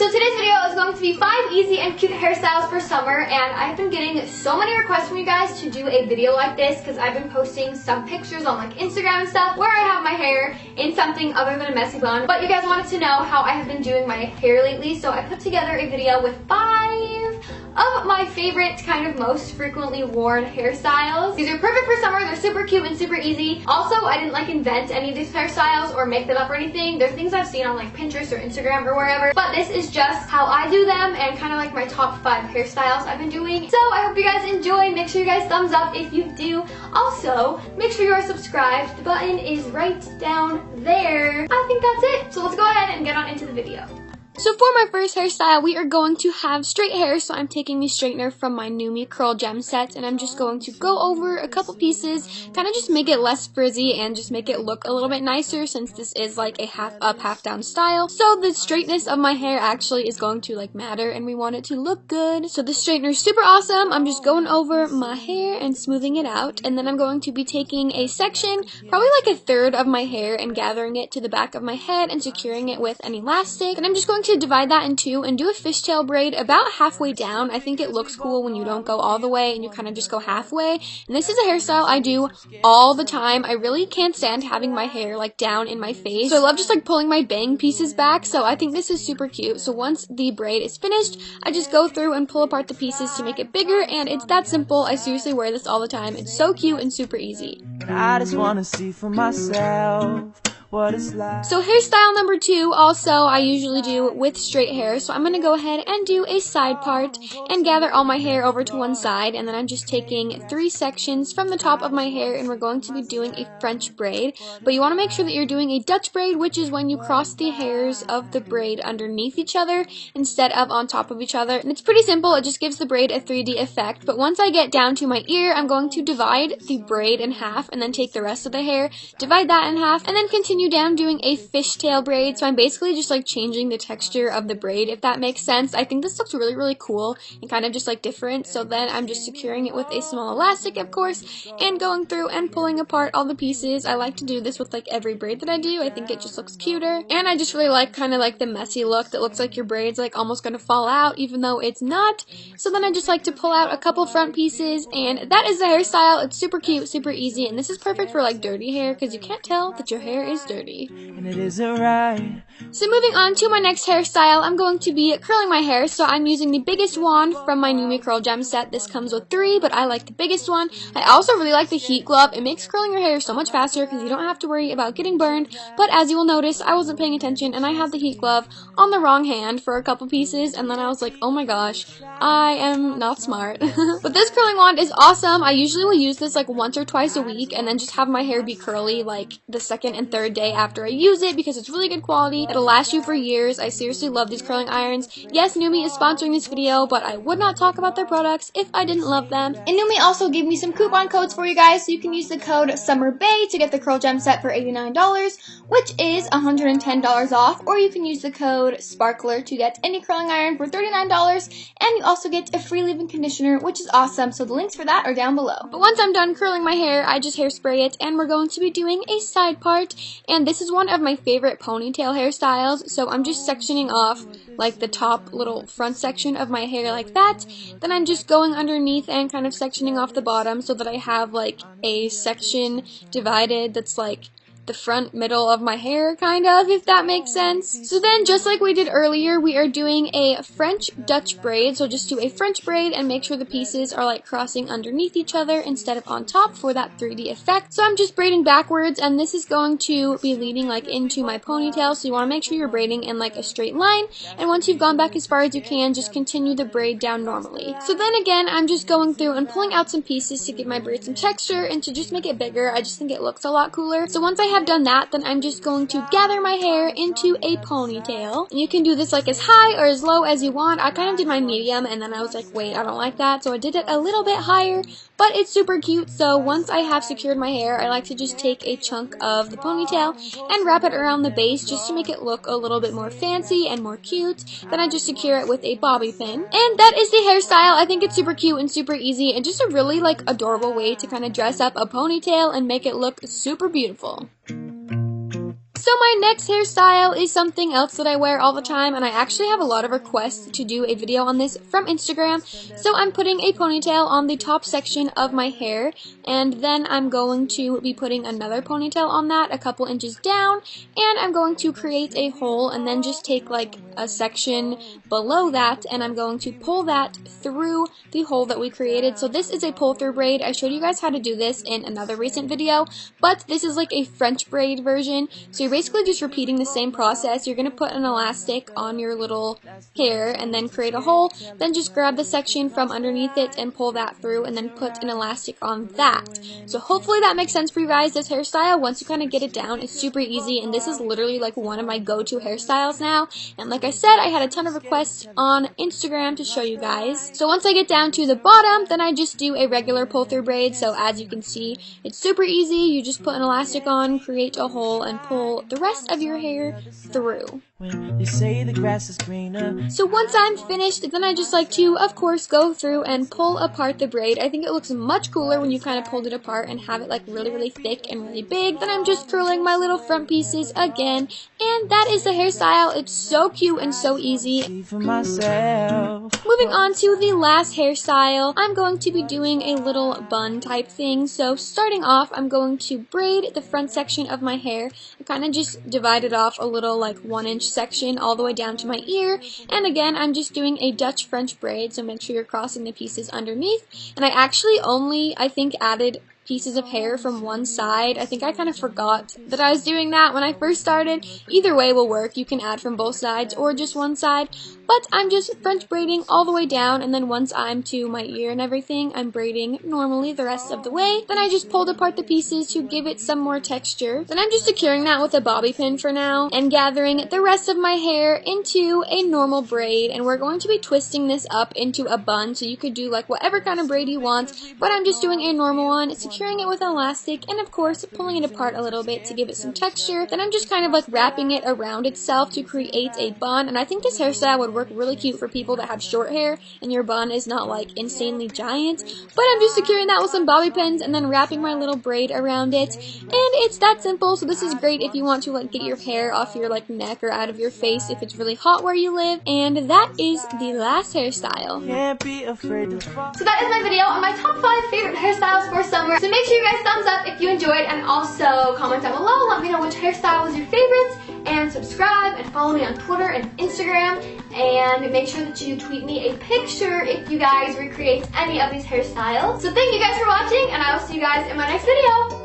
So today's video is going to be 5 easy and cute hairstyles for summer, and I've been getting so many requests from you guys to do a video like this because I've been posting some pictures on like Instagram and stuff where I have my hair in something other than a messy bun. But you guys wanted to know how I have been doing my hair lately, so I put together a video with 5 of my favorite kind of most frequently worn hairstyles. These are perfect for summer. They're super cute and super easy. Also, I didn't like invent any of these hairstyles or make them up or anything. They're things I've seen on like Pinterest or Instagram or wherever, but this is just how I do them and kind of like my top 5 hairstyles I've been doing. So I hope you guys enjoy. Make sure you guys thumbs up if you do. Also, make sure you are subscribed. The button is right down there. I think that's it. So let's go ahead and get on into the video. So for my first hairstyle, we are going to have straight hair, so I'm taking the straightener from my Numi Curl Gem set, and I'm just going to go over a couple pieces, kind of just make it less frizzy and just make it look a little bit nicer since this is like a half up, half down style. So the straightness of my hair actually is going to like matter, and we want it to look good. So the straightener is super awesome. I'm just going over my hair and smoothing it out, and then I'm going to be taking a section, probably like a third of my hair, and gathering it to the back of my head and securing it with an elastic, and I'm just going to divide that in 2 and do a fishtail braid about halfway down. I think it looks cool when you don't go all the way and you kind of just go halfway. And this is a hairstyle I do all the time. I really can't stand having my hair like down in my face, so I love just like pulling my bang pieces back, so I think this is super cute. So once the braid is finished, I just go through and pull apart the pieces to make it bigger, and it's that simple. I seriously wear this all the time. It's so cute and super easy. I just want to see for myself what it's like. So hairstyle number 2, also I usually do with straight hair, so I'm going to go ahead and do a side part and gather all my hair over to one side, and then I'm just taking 3 sections from the top of my hair, and we're going to be doing a French braid. But you want to make sure that you're doing a Dutch braid, which is when you cross the hairs of the braid underneath each other instead of on top of each other. And it's pretty simple. It just gives the braid a 3D effect. But once I get down to my ear, I'm going to divide the braid in half and then take the rest of the hair, divide that in half, and then continue down doing a fishtail braid. So I'm basically just like changing the texture of the braid, if that makes sense. I think this looks really, really cool and kind of just like different. So then I'm just securing it with a small elastic, of course, and going through and pulling apart all the pieces. I like to do this with like every braid that I do. I think it just looks cuter, and I just really like kind of like the messy look that looks like your braid's like almost gonna fall out even though it's not. So then I just like to pull out a couple front pieces, and that is the hairstyle. It's super cute, super easy, and this is perfect for like dirty hair because you can't tell that your hair is dirty. And it isn't right. So moving on to my next hairstyle, I'm going to be curling my hair. So I'm using the biggest wand from my Numi Curl Gem set. This comes with 3, but I like the biggest one. I also really like the heat glove. It makes curling your hair so much faster because you don't have to worry about getting burned. But as you will notice, I wasn't paying attention and I had the heat glove on the wrong hand for a couple pieces, and then I was like, oh my gosh, I am not smart. But this curling wand is awesome. I usually will use this like once or twice a week and then just have my hair be curly like the second and third day after I use it because it's really good quality. It'll last you for years. I seriously love these curling irons. Yes, Numi is sponsoring this video, but I would not talk about their products if I didn't love them. And Numi also gave me some coupon codes for you guys, so you can use the code SUMMERBAE to get the Curl Gem set for $89, which is $110 off, or you can use the code SPARKLER to get any curling iron for $39, and you also get a free leave-in conditioner, which is awesome, so the links for that are down below. But once I'm done curling my hair, I just hairspray it, and we're going to be doing a side part, and this is one of my favorite ponytail hairstyles. So I'm just sectioning off like the top little front section of my hair like that. Then I'm just going underneath and kind of sectioning off the bottom so that I have like a section divided that's like the front middle of my hair, kind of, if that makes sense. So then, just like we did earlier, we are doing a French Dutch braid. So just do a French braid and make sure the pieces are like crossing underneath each other instead of on top for that 3D effect. So I'm just braiding backwards, and this is going to be leading like into my ponytail, so you want to make sure you're braiding in like a straight line, and once you've gone back as far as you can, just continue the braid down normally. So then again, I'm just going through and pulling out some pieces to give my braid some texture and to just make it bigger. I just think it looks a lot cooler. So once I have done that, then I'm just going to gather my hair into a ponytail. And you can do this like as high or as low as you want. I kind of did my medium, and then I was like, wait, I don't like that, so I did it a little bit higher, but it's super cute. So once I have secured my hair, I like to just take a chunk of the ponytail and wrap it around the base just to make it look a little bit more fancy and more cute. Then I just secure it with a bobby pin. And that is the hairstyle. I think it's super cute and super easy and just a really like adorable way to kind of dress up a ponytail and make it look super beautiful. So So my next hairstyle is something else that I wear all the time, and I actually have a lot of requests to do a video on this from Instagram. So I'm putting a ponytail on the top section of my hair, and then I'm going to be putting another ponytail on that a couple inches down, and I'm going to create a hole and then just take like a section below that, and I'm going to pull that through the hole that we created. So this is a pull through braid. I showed you guys how to do this in another recent video, but this is like a French braid version. So you're basically just repeating the same process. You're going to put an elastic on your little hair and then create a hole, then just grab the section from underneath it and pull that through and then put an elastic on that. So hopefully that makes sense for you guys. This hairstyle, once you kind of get it down, it's super easy, and this is literally like one of my go-to hairstyles now. And like I said, I had a ton of requests on Instagram to show you guys. So once I get down to the bottom, then I just do a regular pull through braid. So as you can see, it's super easy. You just put an elastic on, create a hole, and pull the rest of your hair through. When they say the grass is greener. So once I'm finished, then I just like to, of course, go through and pull apart the braid. I think it looks much cooler when you kind of pulled it apart and have it like really thick and really big. Then I'm just curling my little front pieces again, and that is the hairstyle. It's so cute and so easy. See for myself. Moving on to the last hairstyle, I'm going to be doing a little bun type thing. So starting off, I'm going to braid the front section of my hair. I kind of just divided off a little like 1-inch section all the way down to my ear, and again I'm just doing a Dutch French braid, so make sure you're crossing the pieces underneath. And I actually only, I think, added pieces of hair from one side. I think I kind of forgot that I was doing that when I first started. Either way will work. You can add from both sides or just one side, but I'm just French braiding all the way down, and then once I'm to my ear and everything, I'm braiding normally the rest of the way. Then I just pulled apart the pieces to give it some more texture. Then I'm just securing that with a bobby pin for now and gathering the rest of my hair into a normal braid, and we're going to be twisting this up into a bun, so you could do like whatever kind of braid you want, but I'm just doing a normal one, securing it with an elastic, and of course pulling it apart a little bit to give it some texture. Then I'm just kind of like wrapping it around itself to create a bun, and I think this hairstyle would work really cute for people that have short hair and your bun is not like insanely giant. But I'm just securing that with some bobby pins and then wrapping my little braid around it, and it's that simple. So this is great if you want to like get your hair off your like neck or out of your face if it's really hot where you live. And that is the last hairstyle. Can't be afraid to fall. So that is my video on my top 5 favorite hairstyles for summer. So make sure you guys thumbs up if you enjoyed, and also comment down below, let me know which hairstyle was your favorite, and subscribe and follow me on Twitter and Instagram, and make sure that you tweet me a picture if you guys recreate any of these hairstyles. So thank you guys for watching, and I will see you guys in my next video.